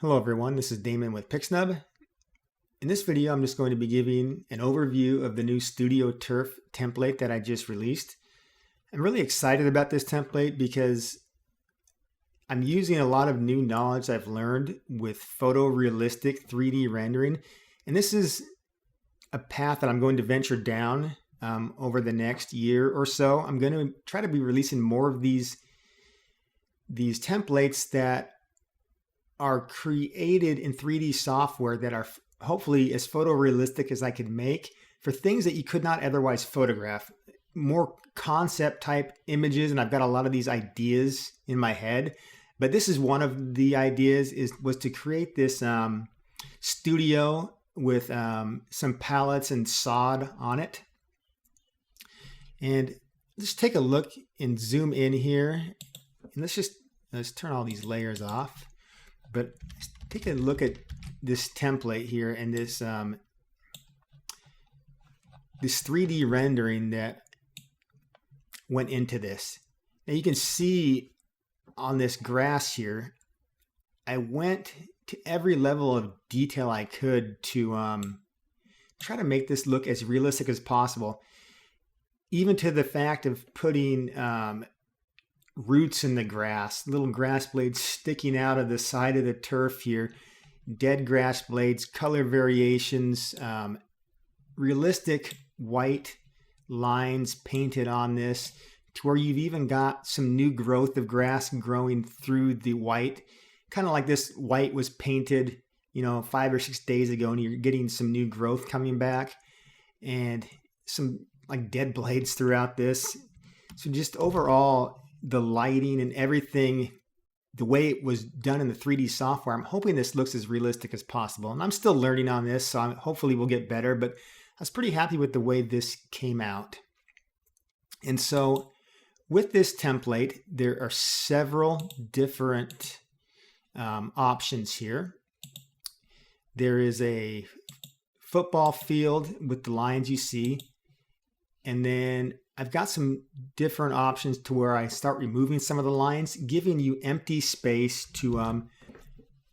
Hello everyone, this is Damon with PixNub. In this video, I'm just going to be giving an overview of the new Studio Turf template that I just released. I'm really excited about this template because I'm using a lot of new knowledge I've learned with photorealistic 3D rendering. And this is a path that I'm going to venture down over the next year or so. I'm going to try to be releasing more of these templates that are created in 3D software that are hopefully as photorealistic as I could make for things that you could not otherwise photograph. More concept type images, and I've got a lot of these ideas in my head. But this is one of the ideas was to create this studio with some palettes and sod on it. And let's take a look and zoom in here. And let's turn all these layers off. But take a look at this template here and this 3D rendering that went into this. Now you can see on this grass here, I went to every level of detail I could to try to make this look as realistic as possible. Even to the fact of putting roots in the grass, little grass blades sticking out of the side of the turf here, dead grass blades, color variations, realistic white lines painted on this to where you've even got some new growth of grass growing through the white, kind of like this white was painted 5 or 6 days ago, and you're getting some new growth coming back and some like dead blades throughout this. So just overall, the lighting and everything, the way it was done in the 3D software, I'm hoping this looks as realistic as possible. And I'm still learning on this, so hopefully we'll get better, but I was pretty happy with the way this came out. And so with this template, there are several different options here. There is a football field with the lines you see, and then I've got some different options to where I start removing some of the lines, giving you empty space to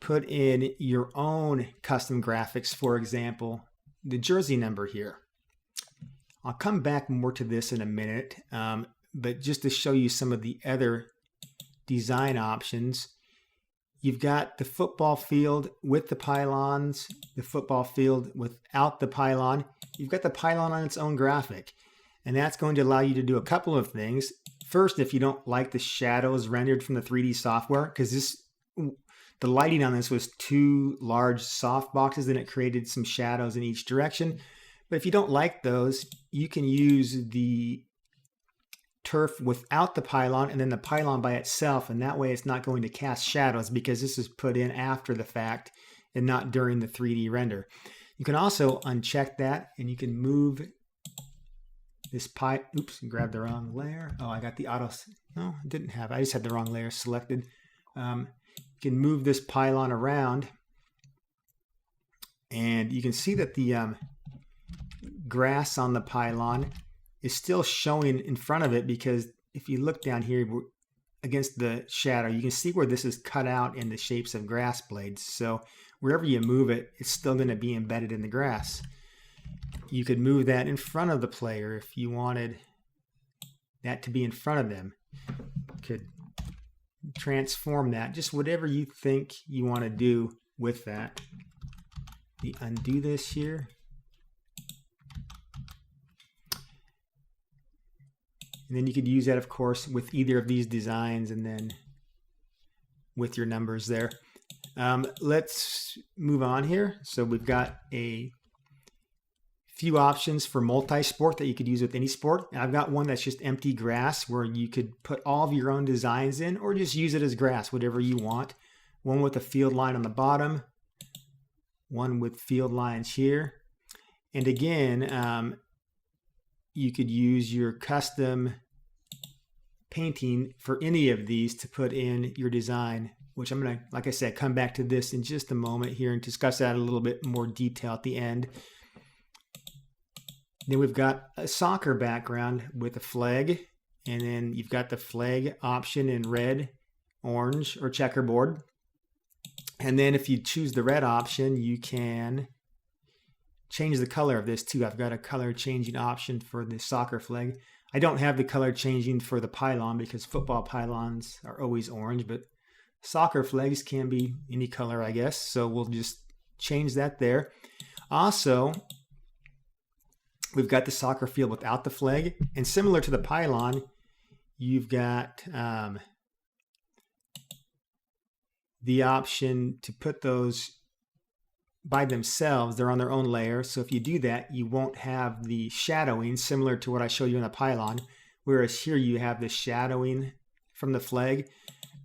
put in your own custom graphics. For example, the jersey number here. I'll come back more to this in a minute, but just to show you some of the other design options, you've got the football field with the pylons, the football field without the pylon. You've got the pylon on its own graphic. And that's going to allow you to do a couple of things. First, if you don't like the shadows rendered from the 3D software, because the lighting on this was 2 large soft boxes and it created some shadows in each direction. But if you don't like those, you can use the turf without the pylon and then the pylon by itself. And that way it's not going to cast shadows because this is put in after the fact and not during the 3D render. You can also uncheck that and you can move this oops, grabbed the wrong layer. Oh, I got the auto. No, I didn't have. I just had the wrong layer selected. You can move this pylon around, and you can see that the grass on the pylon is still showing in front of it because if you look down here against the shadow, you can see where this is cut out in the shapes of grass blades. So wherever you move it, it's still going to be embedded in the grass. You could move that in front of the player if you wanted that to be in front of them. You could transform that, just whatever you think you want to do with that. We undo this here. And then you could use that, of course, with either of these designs and then with your numbers there. Let's move on here. So we've got a few options for multi-sport that you could use with any sport. And I've got one that's just empty grass where you could put all of your own designs in or just use it as grass, whatever you want. One with a field line on the bottom, one with field lines here. And again, you could use your custom painting for any of these to put in your design, which I'm going to, like I said, come back to this in just a moment here and discuss that in a little bit more detail at the end. Then we've got a soccer background with a flag, and then you've got the flag option in red, orange, or checkerboard. And then if you choose the red option, you can change the color of this too. I've got a color changing option for the soccer flag. I don't have the color changing for the pylon because football pylons are always orange, but soccer flags can be any color, I guess. So we'll just change that there. Also, we've got the soccer field without the flag, and similar to the pylon, you've got the option to put those by themselves. They're on their own layer. So if you do that, you won't have the shadowing similar to what I showed you in the pylon, whereas here you have the shadowing from the flag.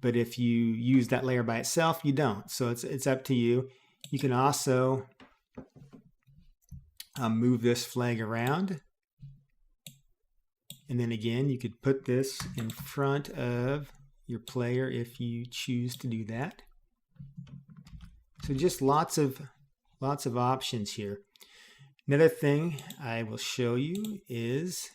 But if you use that layer by itself, you don't. So it's up to you. You can also move this flag around. And then again, you could put this in front of your player if you choose to do that. So just lots of options here. Another thing I will show you is,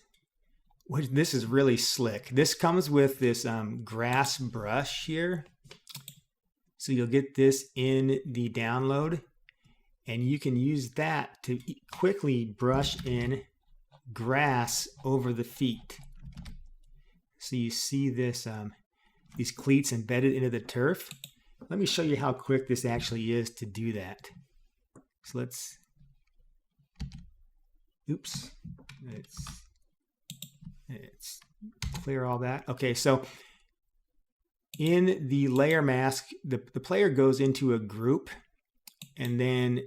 this is really slick. This comes with this grass brush here. So you'll get this in the download, and you can use that to quickly brush in grass over the feet. So you see this, these cleats embedded into the turf. Let me show you how quick this actually is to do that. So let's clear all that. Okay, so in the layer mask, the player goes into a group, and then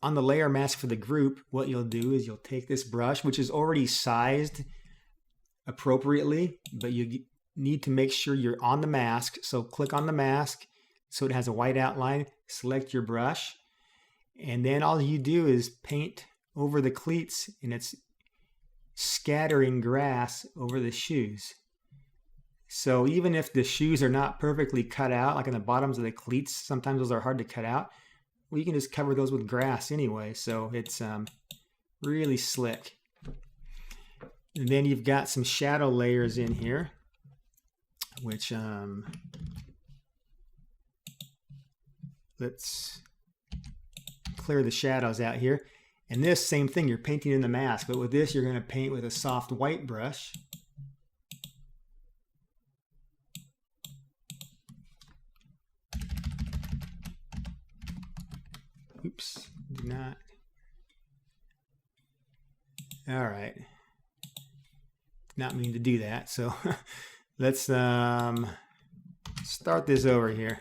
on the layer mask for the group, what you'll do is you'll take this brush, which is already sized appropriately, but you need to make sure you're on the mask. So click on the mask so it has a white outline, select your brush, and then all you do is paint over the cleats, and it's scattering grass over the shoes. So even if the shoes are not perfectly cut out, like on the bottoms of the cleats, sometimes those are hard to cut out, well, you can just cover those with grass anyway. So it's really slick. And then you've got some shadow layers in here, which let's clear the shadows out here. And this same thing, you're painting in the mask, but with this, you're going to paint with a soft white brush. Oops, did not. All right. Did not mean to do that. So let's start this over here.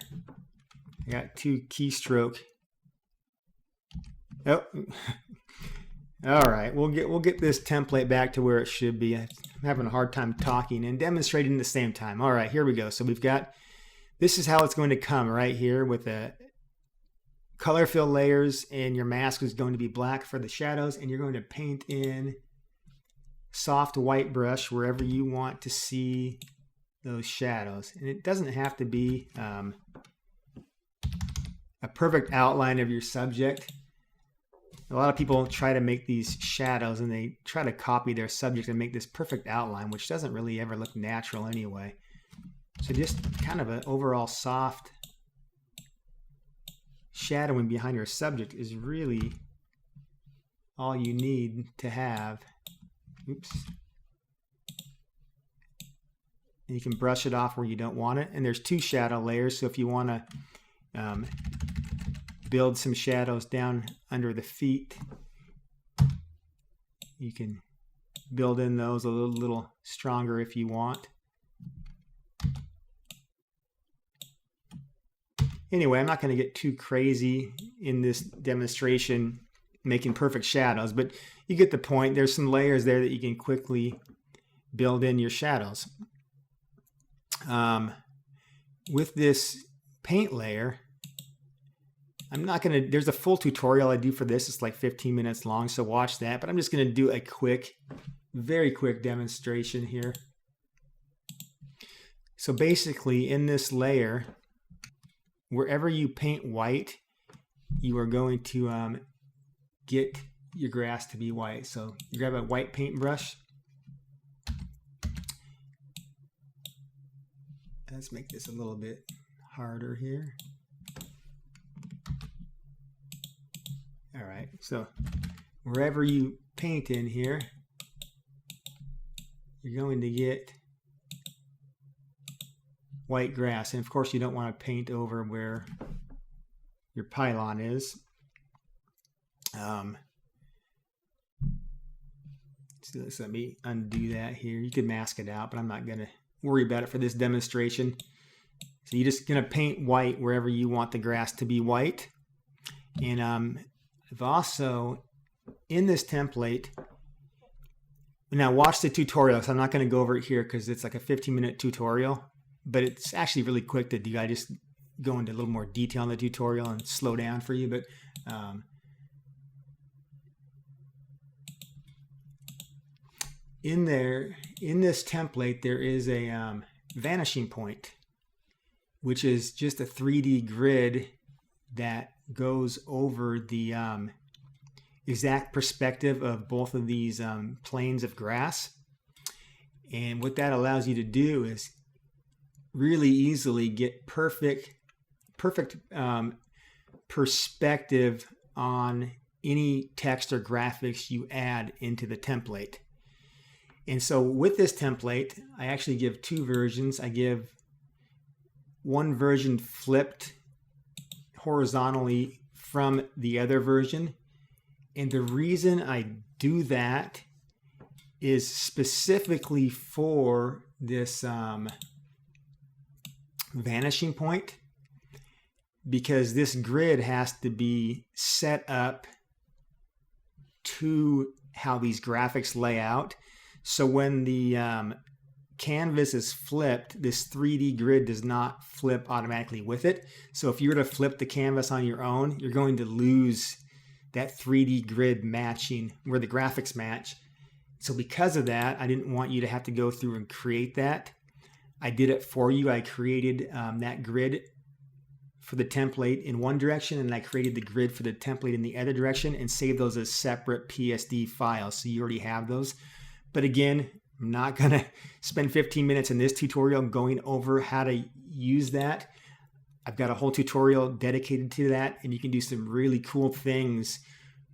I got two keystroke. Oh, all right. We'll get this template back to where it should be. I'm having a hard time talking and demonstrating at the same time. All right, here we go. So we've got, this is how it's going to come right here with a color fill layers, and your mask is going to be black for the shadows, and you're going to paint in soft white brush wherever you want to see those shadows. And it doesn't have to be a perfect outline of your subject. A lot of people try to make these shadows, and they try to copy their subject and make this perfect outline, which doesn't really ever look natural anyway. So just kind of an overall soft shadowing behind your subject is really all you need to have. Oops. And you can brush it off where you don't want it. And there's two shadow layers, so if you want to build some shadows down under the feet, you can build in those a little stronger if you want. Anyway, I'm not going to get too crazy in this demonstration making perfect shadows, but you get the point. There's some layers there that you can quickly build in your shadows. With this paint layer, I'm not going to, there's a full tutorial I do for this. It's like 15 minutes long, so watch that. But I'm just going to do a quick, very quick demonstration here. So basically in this layer, wherever you paint white, you are going to get your grass to be white. So you grab a white paintbrush. Let's make this a little bit harder here. All right, so wherever you paint in here, you're going to get white grass. And of course you don't want to paint over where your pylon is. So let me undo that here. You can mask it out, but I'm not going to worry about it for this demonstration. So you're just going to paint white wherever you want the grass to be white. And I've also, in this template, now watch the tutorial. So I'm not going to go over it here because it's like a 15-minute tutorial, but it's actually really quick to do. I just go into a little more detail in the tutorial and slow down for you. But in this template, there is a vanishing point, which is just a 3D grid that goes over the exact perspective of both of these planes of grass. And what that allows you to do is really easily get perfect perspective on any text or graphics you add into the template. And so with this template, I actually give two versions. I give one version flipped horizontally from the other version. And the reason I do that is specifically for this vanishing point, because this grid has to be set up to how these graphics lay out. So when the canvas is flipped, this 3D grid does not flip automatically with it. So if you were to flip the canvas on your own, you're going to lose that 3D grid matching where the graphics match. So because of that, I didn't want you to have to go through and create that. I did it for you. I created that grid for the template in one direction, and I created the grid for the template in the other direction and saved those as separate PSD files. So you already have those. But again, I'm not going to spend 15 minutes in this tutorial going over how to use that. I've got a whole tutorial dedicated to that, and you can do some really cool things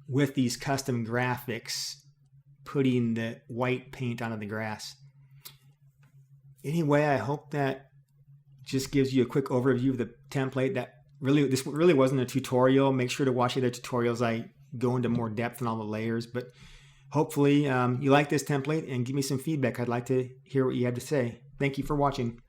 with these custom graphics, putting the white paint onto the grass. Anyway, I hope that just gives you a quick overview of the template. This really wasn't a tutorial. Make sure to watch the other tutorials. I go into more depth on all the layers, but hopefully you like this template and give me some feedback. I'd like to hear what you have to say. Thank you for watching.